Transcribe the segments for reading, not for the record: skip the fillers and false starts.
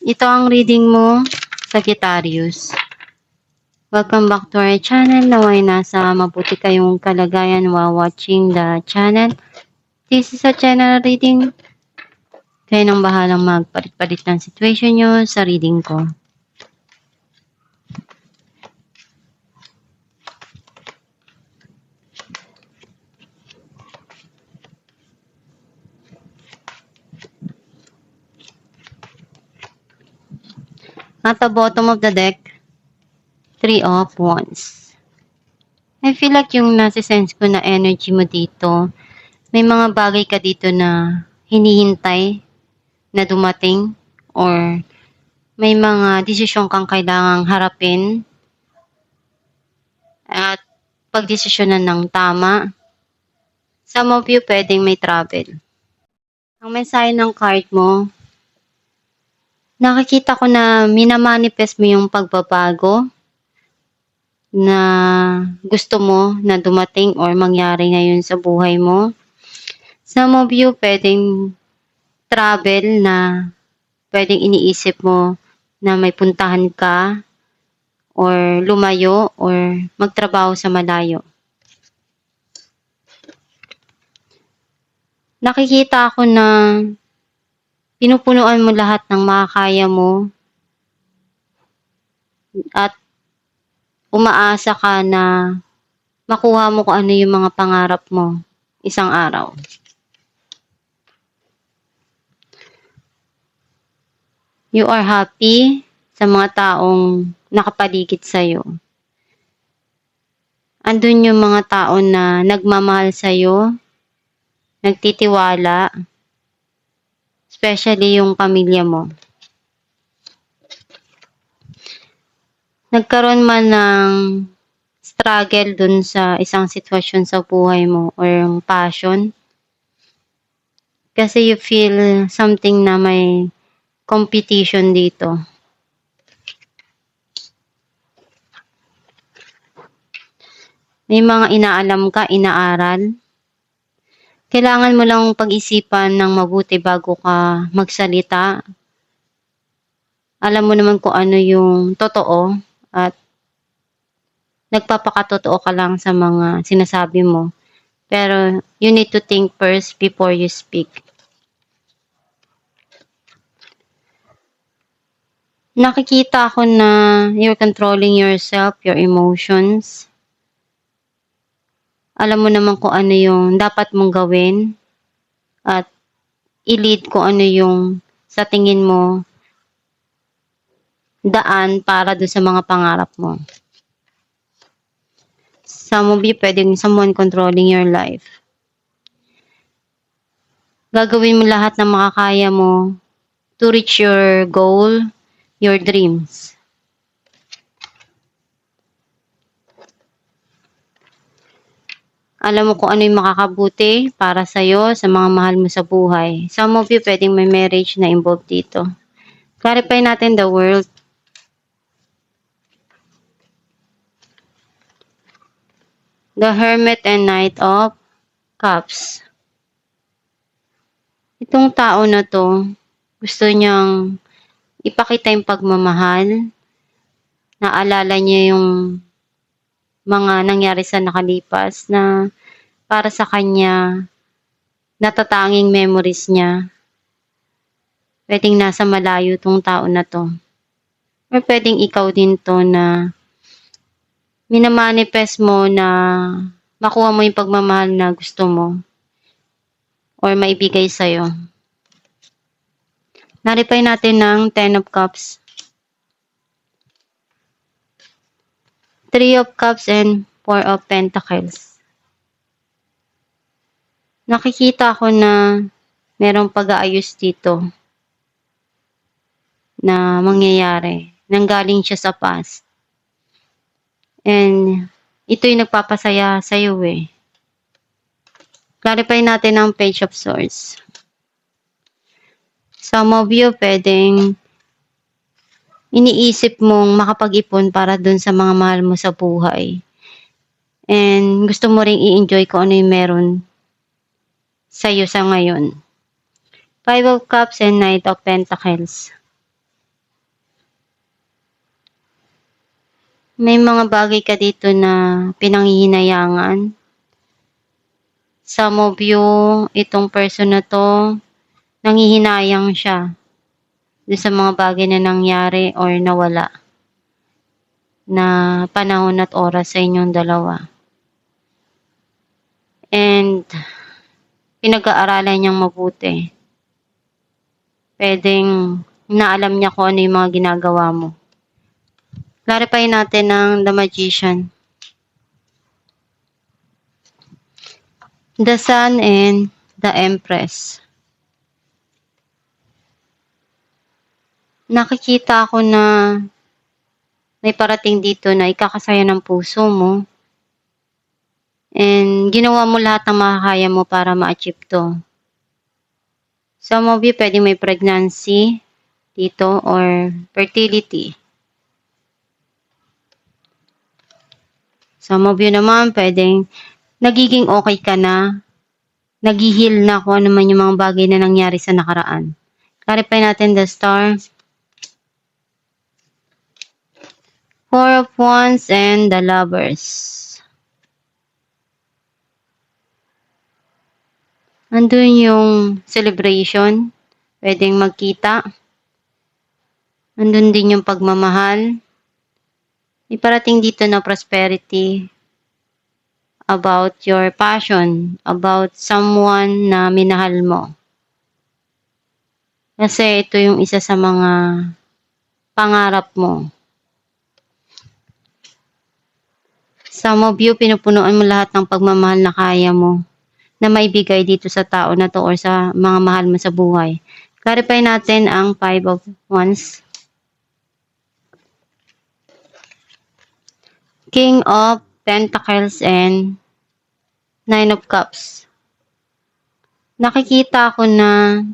Ito ang reading mo, Sagittarius. Welcome back to our channel. Naway nasa mabuti kayong kalagayan while watching the channel. This is a general reading. Kayo nang bahalang magpalit-palit ng situation nyo sa reading ko. At the bottom of the deck, 3 of Wands. I feel like yung nasa-sense ko na energy mo dito, may mga bagay ka dito na hinihintay na dumating or may mga desisyon kang kailangang harapin at pagdesisyonan ng tama. Some of you pwedeng may travel. Ang mensahe ng card mo, nakikita ko na minamanifest mo yung pagbabago na gusto mo na dumating or mangyari ngayon sa buhay mo. Some of you pwedeng travel na pwedeng iniisip mo na may puntahan ka or lumayo or magtrabaho sa malayo. Nakikita ako na pinupunuan mo lahat ng makakaya mo at umaasa ka na makuha mo kung ano yung mga pangarap mo isang araw. You are happy sa mga taong nakapaligid sa'yo. Andun yung mga tao na nagmamahal sa'yo, nagtitiwala, especially yung pamilya mo. Nagkaroon man ng struggle dun sa isang sitwasyon sa buhay mo or yung passion. Kasi you feel something na may competition dito. May mga inaalam ka, inaaral. Kailangan mo lang pag-isipan ng mabuti bago ka magsalita. Alam mo naman kung ano yung totoo at nagpapakatotoo ka lang sa mga sinasabi mo. Pero you need to think first before you speak. Nakikita ko na you're controlling yourself, your emotions. Alam mo naman kung ano yung dapat mong gawin at i-lead kung ano yung sa tingin mo daan para doon sa mga pangarap mo. Some of you pwedeng someone controlling your life. Gagawin mo lahat ng makakaya mo to reach your goal, your dreams. Alam mo kung ano yung makakabuti para sa'yo, sa mga mahal mo sa buhay. Some of you pwedeng may marriage na involved dito. Clarify natin the world. The Hermit and Knight of Cups. Itong tao na to, gusto niyang ipakita yung pagmamahal. Naalala niya yung mga nangyari sa nakalipas na para sa kanya natatanging memories niya. Pwedeng nasa malayo tong tao na to. Or pwedeng ikaw din to na minamanifest mo na makuha mo yung pagmamahal na gusto mo or maibigay sa'yo. Naripay natin ng Ten of Cups, Three of Cups, and Four of Pentacles. Nakikita ko na merong pag-aayos dito na mangyayari. Nanggaling siya sa past. And ito yung nagpapasaya sa'yo eh. Clarify natin ang Page of Swords. Some of you pwedeng iniisip mong makapag-ipon para dun sa mga mahal mo sa buhay. And gusto mo ring i-enjoy kung ano yung meron sa'yo sa ngayon. Five of Cups and Knight of Pentacles. May mga bagay ka dito na pinanghihinayangan. Some of you, itong person na 'to, nanghihinayang siya do'n sa mga bagay na nangyari or nawala na panahon at oras sa inyong dalawa. And pinag-aaralan niyang mabuti. Puwedeng inaalam niya kung ano yung mga ginagawa mo. Clarify natin ang The Magician. The Sun and the Empress. Nakikita ko na may parating dito na ikakasaya ng puso mo. And ginawa mo lahat ng makakaya mo para ma-achieve 'to. Some of you puwedeng may pregnancy dito or fertility. Some of you naman puwedeng nagiging okay ka na, naghi-heal na kung ano man yung mga bagay na nangyari sa nakaraan. Clarify natin the Star. Four of Wands and the Lovers. Andun yung celebration, puwedeng magkita. Andun din yung pagmamahal. May parating dito na prosperity about your passion, about someone na minahal mo. Kasi ito yung isa sa mga pangarap mo. Some of you, pinupunuan mo lahat ng pagmamahal na kaya mo na maibigay dito sa tao na 'to or sa mga mahal mo sa buhay. Clarify natin ang Five of Wands. King of Pentacles and Nine of Cups. Nakikita ko na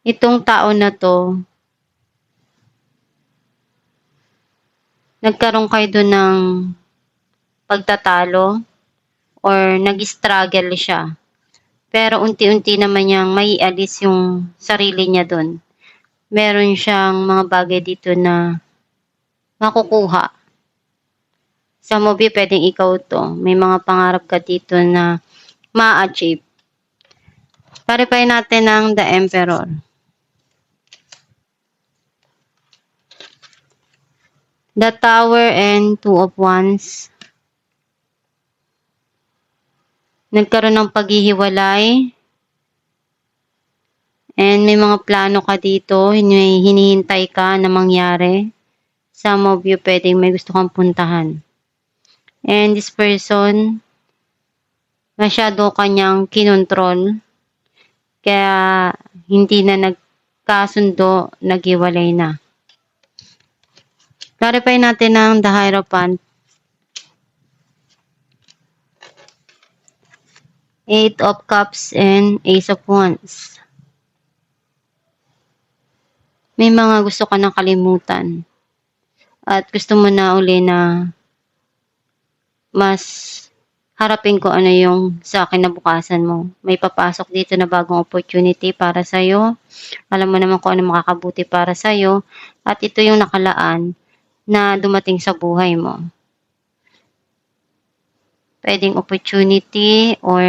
itong tao na 'to, nagkaroon kayo dun ng pagtatalo or nag-struggle siya. Pero unti-unti naman niyang maialis yung sarili niya dun. Meron siyang mga bagay dito na makukuha. Some of you, puwedeng ikaw 'to. May mga pangarap ka dito na ma-achieve. Clarify natin ang The Emperor. The Tower and Two of Wands. Nagkaroon ng paghihiwalay. And may mga plano ka dito, may hinihintay ka na mangyari. Some of you, puwedeng may gusto kang puntahan. And this person, masyado kanyang kinontrol. Kaya hindi na nagkasundo, naghiwalay na. Clarify natin ang The Hierophant. Eight of Cups and Ace of Wands. May mga gusto ka nang kalimutan. At gusto mo na uli na mas harapin ko ano yung sa kinabukasan mo. May papasok dito na bagong opportunity para sa'yo. Alam mo naman kung ano makakabuti para sa'yo. At ito yung nakalaan na dumating sa buhay mo. Puwedeng opportunity or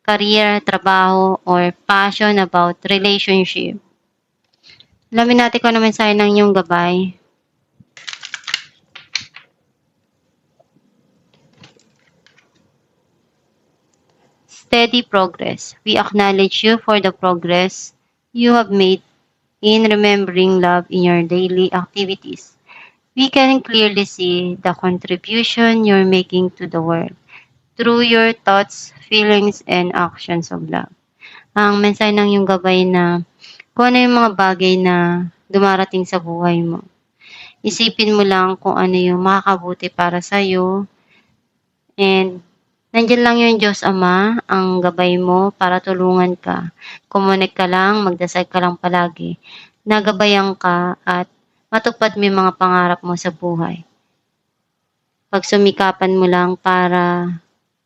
career, trabaho, or passion about relationship. Alamin natin kung ano mensahe ng iyong gabay. Steady progress. We acknowledge you for the progress you have made in remembering love in your daily activities. We can clearly see the contribution you're making to the world through your thoughts, feelings, and actions of love. Ang mensahe ng iyong gabay na kung ano yung mga bagay na dumarating sa buhay mo. Isipin mo lang kung ano yung makakabuti para sa'yo. And nandiyan lang yung Diyos Ama, ang gabay mo para tulungan ka. Kumunik ka lang, magdasal ka lang palagi. Nagabayan ka at matupad mo yung mga pangarap mo sa buhay. Pagsumikapan mo lang para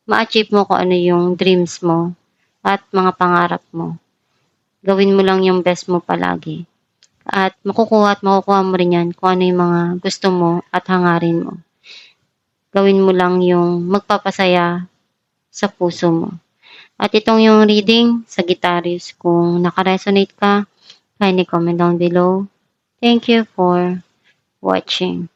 ma-achieve mo kung ano yung dreams mo at mga pangarap mo. Gawin mo lang yung best mo palagi. at makukuha mo rin yan kung ano yung mga gusto mo at hangarin mo. Gawin mo lang yung magpapasaya sa puso mo. At itong yung reading, Sagittarius, kung naka-resonate ka, kindly comment down below. Thank you for watching.